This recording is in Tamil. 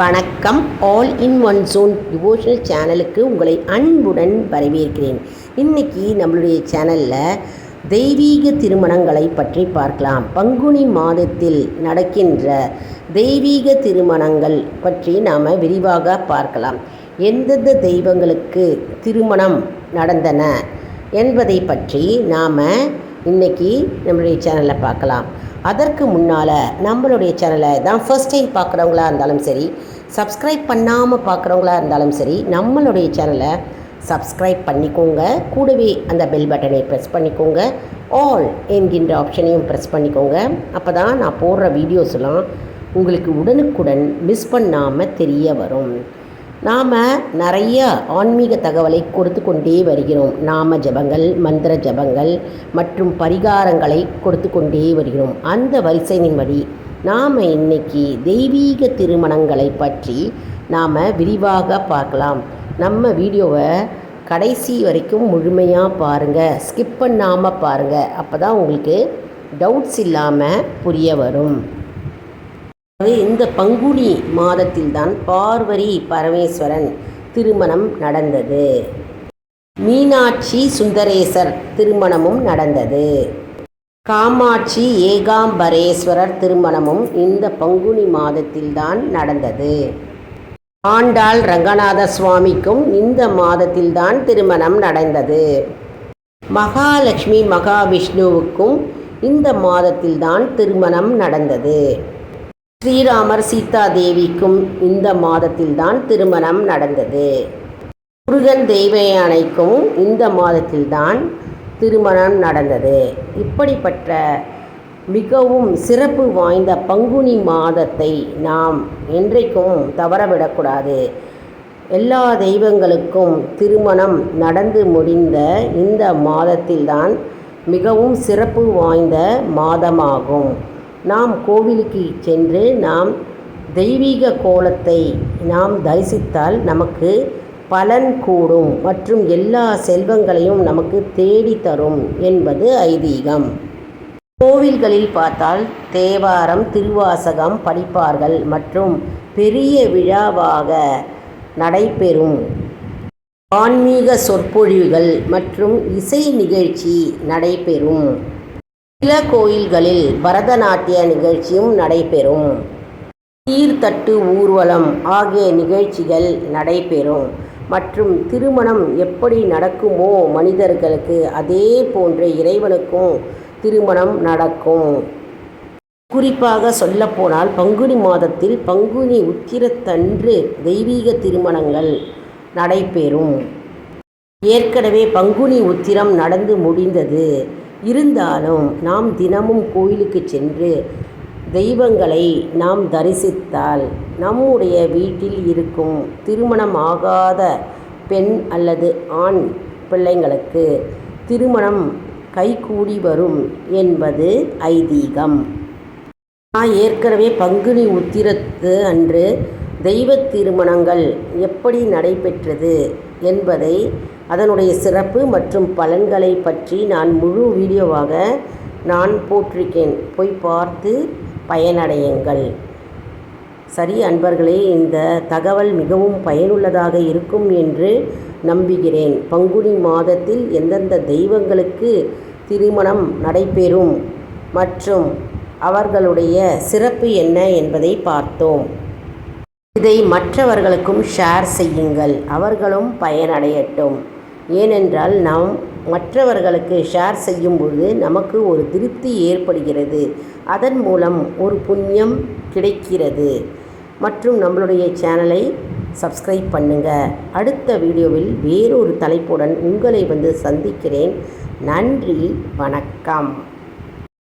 வணக்கம். All in one zone devotional சேனலுக்கு உங்களை அன்புடன் வரவேற்கிறேன். இன்றைக்கி நம்மளுடைய சேனலில் தெய்வீக திருமணங்களை பற்றி பார்க்கலாம். பங்குனி மாதத்தில் நடக்கின்ற தெய்வீக திருமணங்கள் பற்றி நாம் விரிவாக பார்க்கலாம். எந்தெந்த தெய்வங்களுக்கு திருமணம் நடந்தன என்பதை பற்றி நாம் இன்றைக்கி நம்மளுடைய சேனலில் பார்க்கலாம். அதற்கு முன்னால் நம்மளுடைய சேனலை தான் ஃபர்ஸ்ட் டைம் பார்க்குறவங்களா இருந்தாலும் சரி, சப்ஸ்கிரைப் பண்ணாமல் பார்க்குறவங்களா இருந்தாலும் சரி, நம்மளுடைய சேனலை சப்ஸ்கிரைப் பண்ணிக்கோங்க. கூடவே அந்த பெல் பட்டனை ப்ரெஸ் பண்ணிக்கோங்க. ஆல் என்கின்ற ஆப்ஷனையும் ப்ரெஸ் பண்ணிக்கோங்க. அப்போ தான் நான் போடுற வீடியோஸ்லாம் உங்களுக்கு உடனுக்குடன் மிஸ் பண்ணாமல் தெரிய வரும். நாம் நிறைய ஆன்மீக தகவலை கொடுத்து கொண்டே வருகிறோம். நாம ஜபங்கள், மந்திர ஜபங்கள் மற்றும் பரிகாரங்களை கொடுத்து கொண்டே வருகிறோம். அந்த வரிசையின்படி நாம் இன்னைக்கு தெய்வீக திருமணங்களை பற்றி நாம் விரிவாக பார்க்கலாம். நம்ம வீடியோவை கடைசி வரைக்கும் முழுமையாக பாருங்கள், ஸ்கிப் பண்ணாமல் பாருங்கள். அப்போ தான் உங்களுக்கு டவுட்ஸ் இல்லாமல் புரிய வரும். இந்த பங்குனி மாதத்தில்தான் பார்வதி பரமேஸ்வரன் திருமணம் நடந்தது. மீனாட்சி சுந்தரேசர் திருமணமும் நடந்தது. காமாட்சி ஏகாம்பரேஸ்வரர் திருமணமும் இந்த பங்குனி மாதத்தில்தான் நடந்தது. ஆண்டாள் ரங்கநாத சுவாமிக்கும் இந்த மாதத்தில்தான் திருமணம் நடந்தது. மகாலட்சுமி மகாவிஷ்ணுவுக்கும் இந்த மாதத்தில்தான் திருமணம் நடந்தது. ஸ்ரீராமர் சீதா தேவிக்கும் இந்த மாதத்தில்தான் திருமணம் நடந்தது. முருகன் தெய்வ யானைக்கும் இந்த மாதத்தில்தான் திருமணம் நடந்தது. இப்படிப்பட்ட மிகவும் சிறப்பு வாய்ந்த பங்குனி மாதத்தை நாம் என்றைக்கும் தவறவிடக்கூடாது. எல்லா தெய்வங்களுக்கும் திருமணம் நடந்து முடிந்த இந்த மாதத்தில்தான் மிகவும் சிறப்பு வாய்ந்த மாதமாகும். நாம் கோவிலுக்கு சென்று நாம் தெய்வீக கோலத்தை நாம் தரிசித்தால் நமக்கு பலன் கூடும் மற்றும் எல்லா செல்வங்களையும் நமக்கு தேடி தரும் என்பது ஐதீகம். கோவில்களில் பார்த்தால் தேவாரம், திருவாசகம் படிப்பார்கள் மற்றும் பெரிய விழாவாக நடைபெறும் ஆன்மீக சொற்பொழிவுகள் மற்றும் இசை நிகழ்ச்சி நடைபெறும். சில கோயில்களில் பரதநாட்டிய நிகழ்ச்சியும் நடைபெறும். தீர்த்தட்டு ஊர்வலம் ஆகிய நிகழ்ச்சிகள் நடைபெறும். மற்றும் திருமணம் எப்படி நடக்குமோ மனிதர்களுக்கு, அதே போன்று இறைவனுக்கும் திருமணம் நடக்கும். குறிப்பாக சொல்லப்போனால் பங்குனி மாதத்தில் பங்குனி உத்திரத்தன்று தெய்வீக திருமணங்கள் நடைபெறும். ஏற்கனவே பங்குனி உத்திரம் நடந்து முடிந்தது. இருந்தாலும் நாம் தினமும் கோயிலுக்கு சென்று தெய்வங்களை நாம் தரிசித்தால் நம்முடைய வீட்டில் இருக்கும் திருமணம் ஆகாத பெண் அல்லது ஆண் பிள்ளைங்களுக்கு திருமணம் கைகூடி வரும் என்பது ஐதீகம். நான் ஏற்கனவே பங்குனி உத்திரத்து அன்று தெய்வ திருமணங்கள் எப்படி நடைபெற்றது என்பதை, அதனுடைய சிறப்பு மற்றும் பலன்களை பற்றி நான் முழு வீடியோவாக நான் போட்டிருக்கேன். போய் பார்த்து பயனடையுங்கள். சரி அன்பர்களே, இந்த தகவல் மிகவும் பயனுள்ளதாக இருக்கும் என்று நம்புகிறேன். பங்குனி மாதத்தில் எந்தெந்த தெய்வங்களுக்கு திருமணம் நடைபெறும் மற்றும் அவர்களுடைய சிறப்பு என்ன என்பதை பார்த்தோம். இதை மற்றவர்களுக்கும் ஷேர் செய்யுங்கள், அவர்களும் பயனடையட்டும். ஏனென்றால் நாம் மற்றவர்களுக்கு ஷேர் செய்யும்பொழுது நமக்கு ஒரு திருப்தி ஏற்படுகிறது. அதன் மூலம் ஒரு புண்ணியம் கிடைக்கிறது. மற்றும் நம்மளுடைய சேனலை சப்ஸ்கிரைப் பண்ணுங்கள். அடுத்த வீடியோவில் வேறொரு தலைப்புடன் உங்களை சந்திக்கிறேன். நன்றி, வணக்கம்.